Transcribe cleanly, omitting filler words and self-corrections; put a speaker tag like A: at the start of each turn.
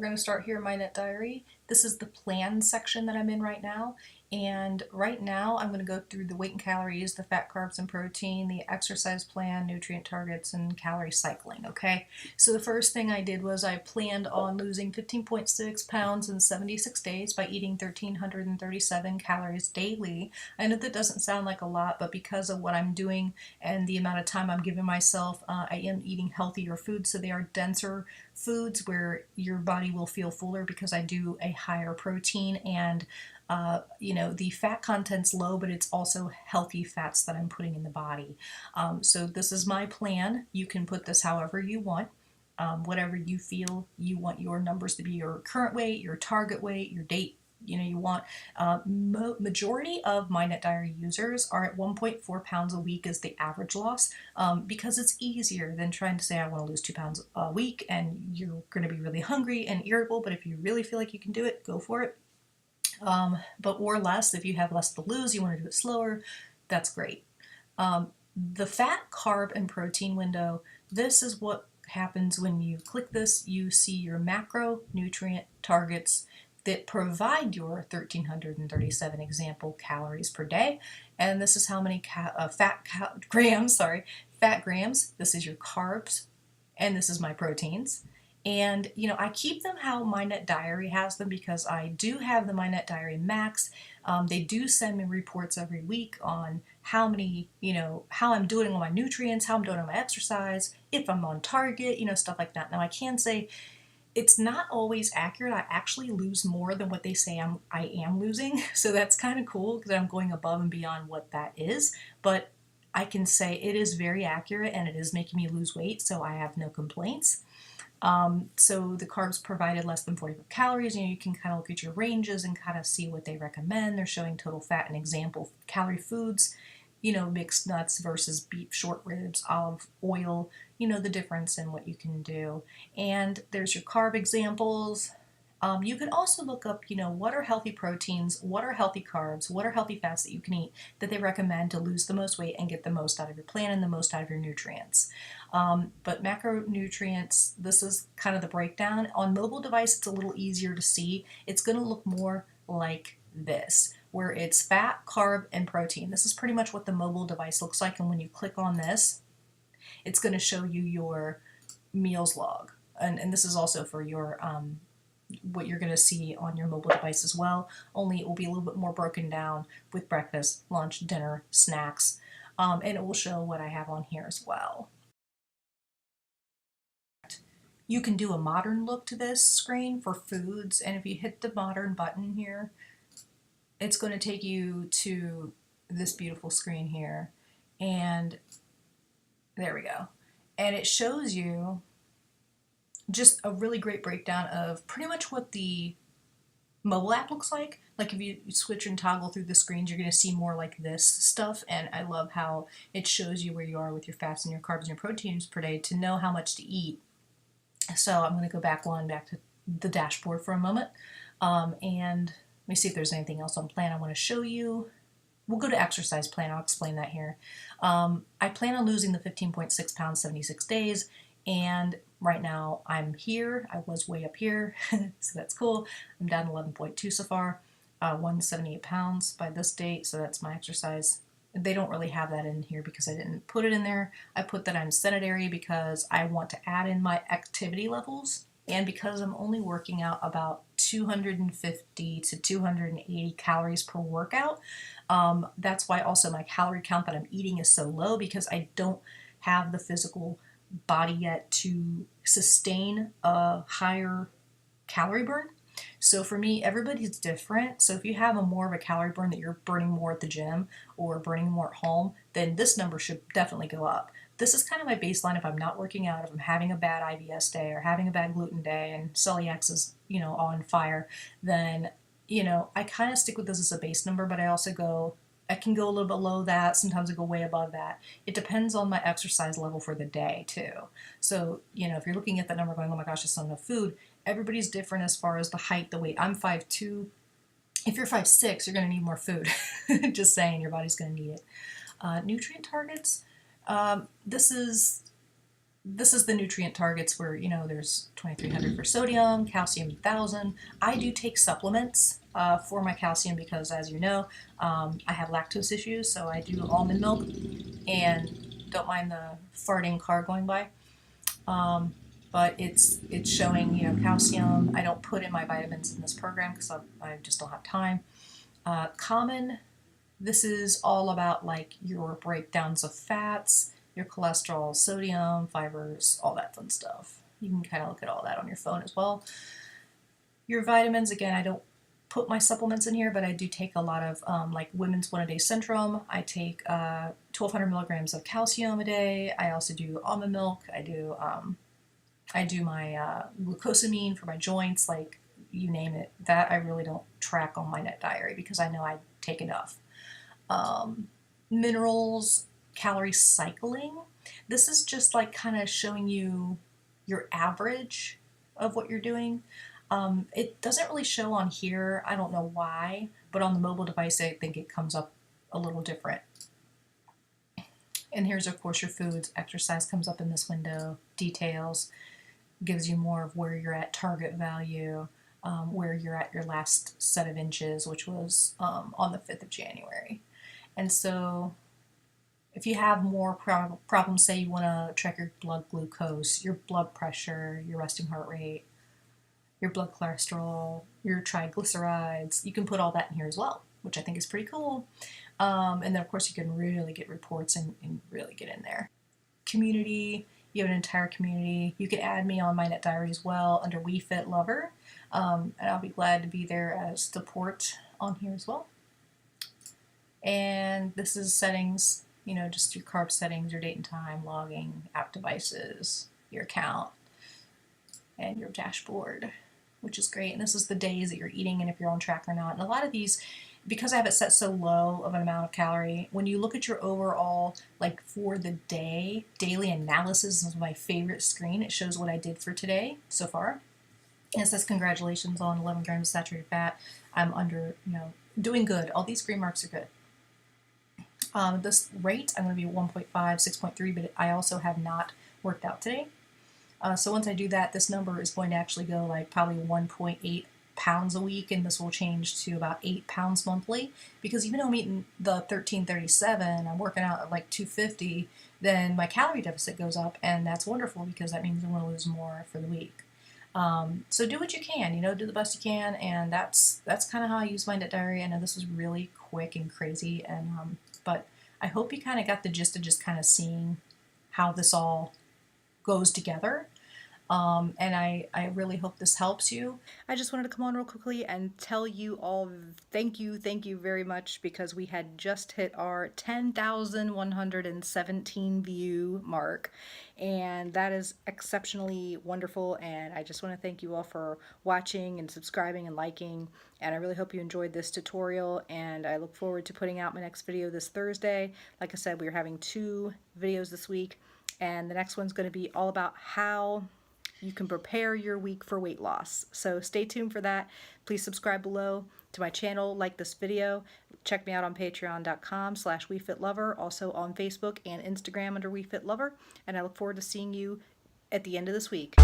A: We're going to start here in Mynetdiary. This is the plan section that I'm in right now. And right now I'm going to go through the weight and calories, the fat, carbs, and protein, the exercise plan, nutrient targets, and calorie cycling, okay? So the first thing I did was I planned on losing 15.6 pounds in 76 days by eating 1,337 calories daily. I know that doesn't sound like a lot, but because of what I'm doing and the amount of time I'm giving myself, I am eating healthier foods, so they are denser foods where your body will feel fuller because I do a higher protein and the fat content's low, but it's also healthy fats that I'm putting in the body. So this is my plan. You can put this however you want. Whatever you feel you want your numbers to be, your current weight, your target weight, your date you want. Majority of Mynetdiary users are at 1.4 pounds a week is the average loss, because it's easier than trying to say I want to lose 2 pounds a week and you're going to be really hungry and irritable. But if you really feel like you can do it, go for it. Or less, if you have less to lose, you want to do it slower, that's great. The fat, carb, and protein window, this is what happens when you click this. You see your macronutrient targets that provide your 1,337 example calories per day, and this is how many fat grams. This is your carbs, and this is my proteins. And I keep them how Mynetdiary has them because I do have the Mynetdiary Max. They do send me reports every week on how many, how I'm doing on my nutrients, how I'm doing on my exercise, if I'm on target, stuff like that. Now I can say it's not always accurate. I actually lose more than what they say I am losing. So that's kind of cool because I'm going above and beyond what that is. But I can say it is very accurate and it is making me lose weight, so I have no complaints. So the carbs provided less than 45 calories. You can kind of look at your ranges and kind of see what they recommend. They're showing total fat and example calorie foods, mixed nuts versus beef, short ribs, olive oil, the difference in what you can do. And there's your carb examples. You can also look up, what are healthy proteins, what are healthy carbs, what are healthy fats that you can eat that they recommend to lose the most weight and get the most out of your plan and the most out of your nutrients. But macronutrients, this is kind of the breakdown. On mobile device, it's a little easier to see. It's going to look more like this, where it's fat, carb, and protein. This is pretty much what the mobile device looks like, and when you click on this, it's going to show you your meals log. And this is also for your what you're going to see on your mobile device as well, only it will be a little bit more broken down with breakfast, lunch, dinner, snacks, and it will show what I have on here as well. You can do a modern look to this screen for foods, and if you hit the modern button here, it's going to take you to this beautiful screen here, and there we go. And it shows you just a really great breakdown of pretty much what the mobile app looks like. Like if you switch and toggle through the screens, you're going to see more like this stuff, and I love how it shows you where you are with your fats and your carbs and your proteins per day to know how much to eat. So I'm going to go back to the dashboard for a moment, and let me see if there's anything else on plan I want to show you. We'll go to exercise plan. I'll explain that here. I plan on losing the 15.6 pounds 76 days, and right now I'm here. I was way up here, so that's cool. I'm down 11.2 so far, 178 pounds by this date, so that's my exercise. They don't really have that in here because I didn't put it in there. I put that I'm sedentary because I want to add in my activity levels, and because I'm only working out about 250 to 280 calories per workout. That's why also my calorie count that I'm eating is so low, because I don't have the physical body yet to sustain a higher calorie burn. So for me, everybody's different. So if you have more of a calorie burn that you're burning more at the gym or burning more at home, then this number should definitely go up. This is kind of my baseline if I'm not working out, if I'm having a bad IBS day or having a bad gluten day and celiac is, on fire, then, I kind of stick with this as a base number, but I can go a little bit below that. Sometimes I go way above that. It depends on my exercise level for the day too. So, if you're looking at that number going, oh my gosh, that's not enough food, everybody's different as far as the height, the weight. I'm 5'2". If you're 5'6", you're going to need more food. Just saying, your body's going to need it. Nutrient targets. This is this is the nutrient targets where, you know, there's 2300 for sodium, calcium 1000. I do take supplements for my calcium because, as you know, I have lactose issues, so I do almond milk and don't mind the farting car going by. But it's showing, you know, calcium. I don't put in my vitamins in this program because I just don't have time. Common, this is all about like your breakdowns of fats, your cholesterol, sodium, fibers, all that fun stuff. You can kind of look at all that on your phone as well. Your vitamins, again, I don't put my supplements in here, but I do take a lot of like Women's 1 a Day Centrum. I take 1200 milligrams of calcium a day. I also do almond milk. I do my glucosamine for my joints, like you name it. That I really don't track on my Mynetdiary because I know I take enough. Minerals, calorie cycling. This is just like kind of showing you your average of what you're doing. It doesn't really show on here. I don't know why, but on the mobile device, I think it comes up a little different. And here's, of course, your foods. Exercise comes up in this window. Details gives you more of where you're at target value, where you're at your last set of inches, which was on the 5th of January. And so if you have more problems, say you want to check your blood glucose, your blood pressure, your resting heart rate, your blood cholesterol, your triglycerides, you can put all that in here as well, which I think is pretty cool. And then, of course, you can really get reports and really get in there. Community, you have an entire community. You can add me on Mynetdiary as well under We Fit Lover, and I'll be glad to be there as support on here as well. And this is settings, you know, just your carb settings, your date and time, logging, app devices, your account, and your dashboard, which is great. And this is the days that you're eating and if you're on track or not. And a lot of these, because I have it set so low of an amount of calorie, when you look at your overall, like for the day, daily analysis is my favorite screen. It shows what I did for today so far. And it says, congratulations on 11 grams of saturated fat. I'm under, you know, doing good. All these green marks are good. This rate, I'm going to be 1.5, 6.3, but I also have not worked out today. So once I do that, this number is going to actually go like probably 1.8 pounds a week, and this will change to about 8 pounds monthly, because even though I'm eating the 1337, I'm working out at like 250, then my calorie deficit goes up, and that's wonderful because that means I'm going to lose more for the week. So do what you can, you know, do the best you can, and that's kind of how I use Mynetdiary. I know this was really quick and crazy, and but I hope you kind of got the gist of just kind of seeing how this all goes together. And I really hope this helps you. I just wanted to come on real quickly and tell you all thank you very much, because we had just hit our 10,117 view mark, and that is exceptionally wonderful, and I just want to thank you all for watching and subscribing and liking, and I really hope you enjoyed this tutorial, and I look forward to putting out my next video this Thursday. Like I said, we are having 2 videos this week, and the next one's going to be all about how you can prepare your week for weight loss. So stay tuned for that. Please subscribe below to my channel, like this video. Check me out on patreon.com/WeFitLover, also on Facebook and Instagram under WeFitLover, and I look forward to seeing you at the end of this week.